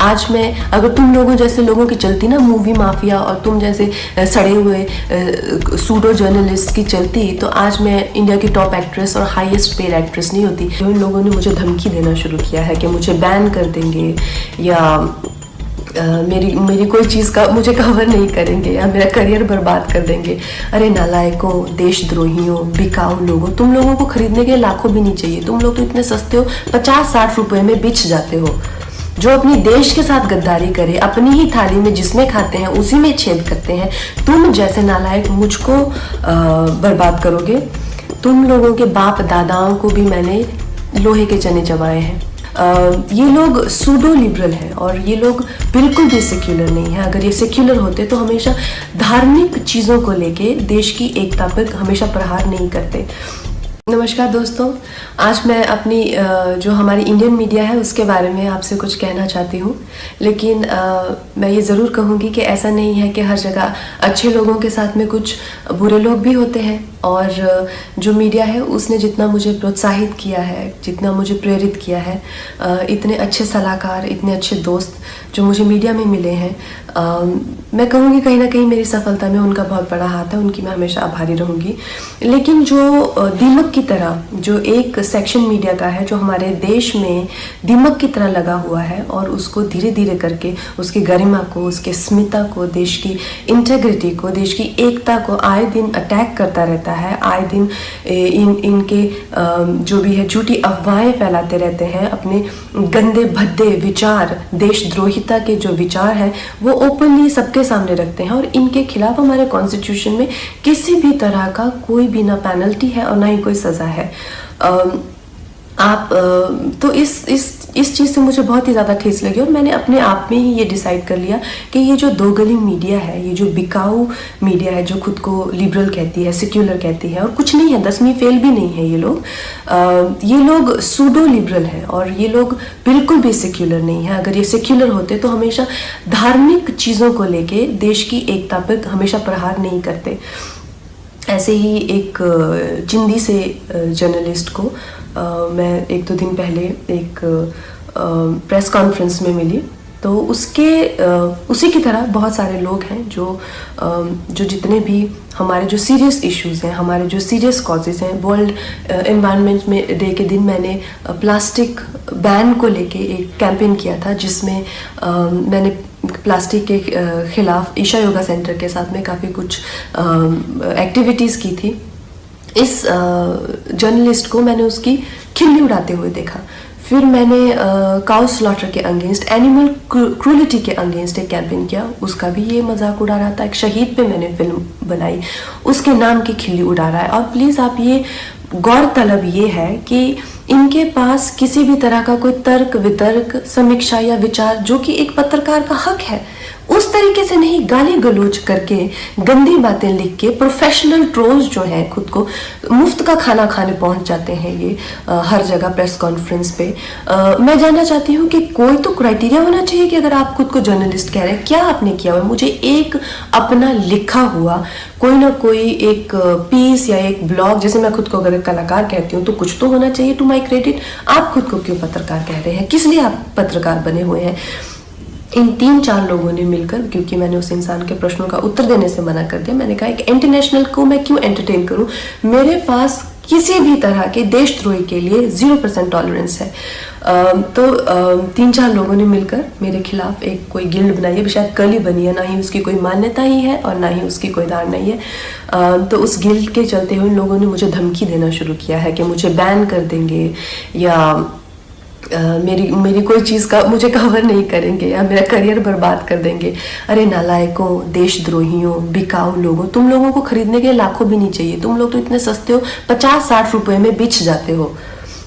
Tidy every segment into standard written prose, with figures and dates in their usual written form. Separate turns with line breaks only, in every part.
आज मैं अगर तुम लोगों जैसे लोगों की चलती ना मूवी माफिया, और तुम जैसे सड़े हुए सूडो जर्नलिस्ट की चलती, तो आज मैं इंडिया की टॉप एक्ट्रेस और हाईएस्ट पेड एक्ट्रेस नहीं होती। इन लोगों ने मुझे धमकी देना शुरू किया है कि मुझे बैन कर देंगे, या मेरी कोई चीज़ का मुझे कवर नहीं करेंगे, या मेरा करियर बर्बाद कर देंगे। अरे नालायकों, देशद्रोहियों, बिकाऊ लोगों, तुम लोगों को खरीदने के लाखों भी नहीं चाहिए। तुम लोग तो इतने सस्ते हो, 50-60 रुपए में बिछ जाते हो। जो अपनी देश के साथ गद्दारी करे, अपनी ही थाली में जिसमें खाते हैं उसी में छेद करते हैं, तुम जैसे नालायक मुझको बर्बाद करोगे। तुम लोगों के बाप दादाओं को भी मैंने लोहे के चने चबाए हैं। ये लोग सूडो लिबरल हैं और ये लोग बिल्कुल भी सेक्युलर नहीं है। अगर ये सेक्युलर होते तो हमेशा धार्मिक चीज़ों को लेके देश की एकता पर हमेशा प्रहार नहीं करते। नमस्कार दोस्तों, आज मैं अपनी जो हमारी इंडियन मीडिया है उसके बारे में आपसे कुछ कहना चाहती हूँ। लेकिन मैं ये ज़रूर कहूँगी कि ऐसा नहीं है कि हर जगह अच्छे लोगों के साथ में कुछ बुरे लोग भी होते हैं। और जो मीडिया है उसने जितना मुझे प्रोत्साहित किया है, जितना मुझे प्रेरित किया है, इतने अच्छे सलाहकार, इतने अच्छे दोस्त जो मुझे मीडिया में मिले हैं, मैं कहूँगी कहीं ना कहीं मेरी सफलता में उनका बहुत बड़ा हाथ है। उनकी मैं हमेशा आभारी रहूँगी। लेकिन जो दीमक की तरह जो एक सेक्शन मीडिया का है जो हमारे देश में दीमक की तरह लगा हुआ है और उसको धीरे धीरे करके उसकी गरिमा को, उसके स्मिता को, देश की इंटेग्रिटी को, देश की एकता को आए दिन अटैक करता रहता है। आए दिन इनके जो भी है झूठी अफवाहें फैलाते रहते हैं। अपने गंदे भद्दे विचार, देशद्रोहिता के जो विचार हैं वो ओपनली सबके सामने रखते हैं। और इनके खिलाफ हमारे कॉन्स्टिट्यूशन में किसी भी तरह का कोई भी ना पेनल्टी है और ना ही कोई सज़ा है। तो इस चीज़ से मुझे बहुत ही ज़्यादा ठेस लगी और मैंने अपने आप में ही ये डिसाइड कर लिया कि ये जो दो गली मीडिया है, ये जो बिकाऊ मीडिया है, जो खुद को लिबरल कहती है, सेक्युलर कहती है, और कुछ नहीं है, 10वीं फेल भी नहीं है ये लोग सूडो लिबरल है और ये लोग बिल्कुल भी सेक्युलर नहीं है। अगर ये सेक्युलर होते तो हमेशा धार्मिक चीज़ों को लेके देश की एकता पर हमेशा प्रहार नहीं करते। ऐसे ही एक चिंदी से जर्नलिस्ट को मैं 1-2 दिन पहले एक प्रेस कॉन्फ्रेंस में मिली। तो उसी की तरह बहुत सारे लोग हैं जो जितने भी हमारे जो सीरियस इश्यूज़ हैं, हमारे जो सीरियस कॉजेज़ हैं। वर्ल्ड एनवायरनमेंट में डे के दिन मैंने प्लास्टिक बैन को लेके एक कैंपेन किया था, जिसमें मैंने प्लास्टिक के खिलाफ ईशा योगा सेंटर के साथ में काफ़ी कुछ एक्टिविटीज़ की थी। इस जर्नलिस्ट को मैंने उसकी खिल्ली उड़ाते हुए देखा। फिर मैंने काउ स्लॉटर के अगेंस्ट, एनिमल क्रूलिटी के अगेंस्ट एक कैंपेन किया, उसका भी ये मजाक उड़ा रहा था। एक शहीद पे मैंने फिल्म बनाई, उसके नाम की खिल्ली उड़ा रहा है। और प्लीज़ आप ये गौरतलब ये है कि इनके पास किसी भी तरह का कोई तर्क वितर्क, समीक्षा या विचार जो कि एक पत्रकार का हक है, उस तरीके से नहीं गाली गलौज करके, गंदी बातें लिख के, प्रोफेशनल ट्रोल्स जो हैं खुद को मुफ्त का खाना खाने पहुंच जाते हैं ये हर जगह प्रेस कॉन्फ्रेंस पे। मैं जानना चाहती हूँ कि कोई तो क्राइटेरिया होना चाहिए कि अगर आप खुद को जर्नलिस्ट कह रहे हैं, क्या आपने किया हुआ? मुझे एक अपना लिखा हुआ कोई ना कोई एक पीस या एक ब्लॉग, जैसे मैं खुद को अगर कलाकार कहती हूँ तो कुछ तो होना चाहिए टू माई क्रेडिट। आप खुद को क्यों पत्रकार कह रहे हैं? किस लिए आप पत्रकार बने हुए हैं? इन 3-4 लोगों ने मिलकर, क्योंकि मैंने उस इंसान के प्रश्नों का उत्तर देने से मना कर दिया, मैंने कहा कि इंटरनेशनल को मैं क्यों एंटरटेन करूं, मेरे पास किसी भी तरह के देशद्रोही के लिए 0% टॉलरेंस है। तो 3-4 लोगों ने मिलकर मेरे खिलाफ एक कोई गिल्ड बनाई है, शायद कल ही बनी है, ना ही उसकी कोई मान्यता ही है और ना ही उसकी कोई धारणा ही है। तो उस गिल्ड के चलते हुए लोगों ने मुझे धमकी देना शुरू किया है कि मुझे बैन कर देंगे, या मेरी कोई चीज़ का मुझे कवर नहीं करेंगे, या मेरा करियर बर्बाद कर देंगे। अरे नालायकों, देशद्रोहियों, बिकाऊ लोगों, तुम लोगों को खरीदने के लाखों भी नहीं चाहिए। तुम लोग तो इतने सस्ते हो, 50-60 रुपए में बिछ जाते हो।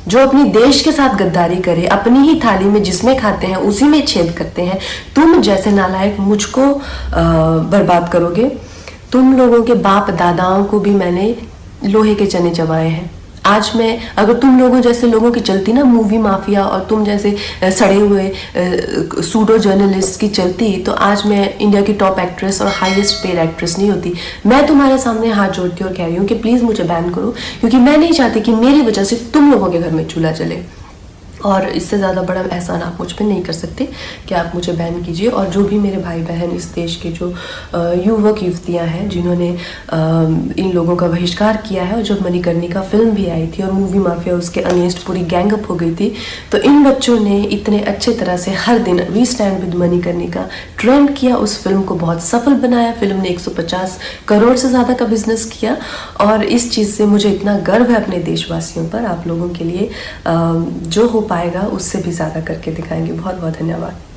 जो अपनी देश के साथ गद्दारी करे, अपनी ही थाली में जिसमें खाते हैं उसी में छेद करते हैं, तुम जैसे नालायक मुझको बर्बाद करोगे। तुम लोगों के बाप दादाओं को भी मैंने लोहे के चने चबाए हैं। आज मैं अगर तुम लोगों जैसे लोगों की चलती ना मूवी माफिया, और तुम जैसे सड़े हुए सूडो जर्नलिस्ट की चलती, तो आज मैं इंडिया की टॉप एक्ट्रेस और हाईएस्ट पेड एक्ट्रेस नहीं होती। मैं तुम्हारे सामने हाथ जोड़ती और कह रही हूँ कि प्लीज़ मुझे बैन करो, क्योंकि मैं नहीं चाहती कि मेरी वजह से तुम लोगों के घर में चूल्हा जले। और इससे ज़्यादा बड़ा एहसान आप मुझ पे नहीं कर सकते कि आप मुझे बैन कीजिए। और जो भी मेरे भाई बहन इस देश के जो युवक युवतियाँ हैं जिन्होंने इन लोगों का बहिष्कार किया है, और जब मणिकर्णिका फिल्म भी आई थी और मूवी माफिया उसके अगेंस्ट पूरी गैंग अप हो गई थी, तो इन बच्चों ने इतने अच्छे तरह से हर दिन we stand with Manikarnika trend किया, उस फिल्म को बहुत सफल बनाया। फिल्म ने 150 करोड़ से ज़्यादा का बिजनेस किया, और इस चीज़ से मुझे इतना गर्व है अपने देशवासियों पर। आप लोगों के लिए जो हो पाएगा उससे भी ज़्यादा करके दिखाएंगे। बहुत बहुत धन्यवाद।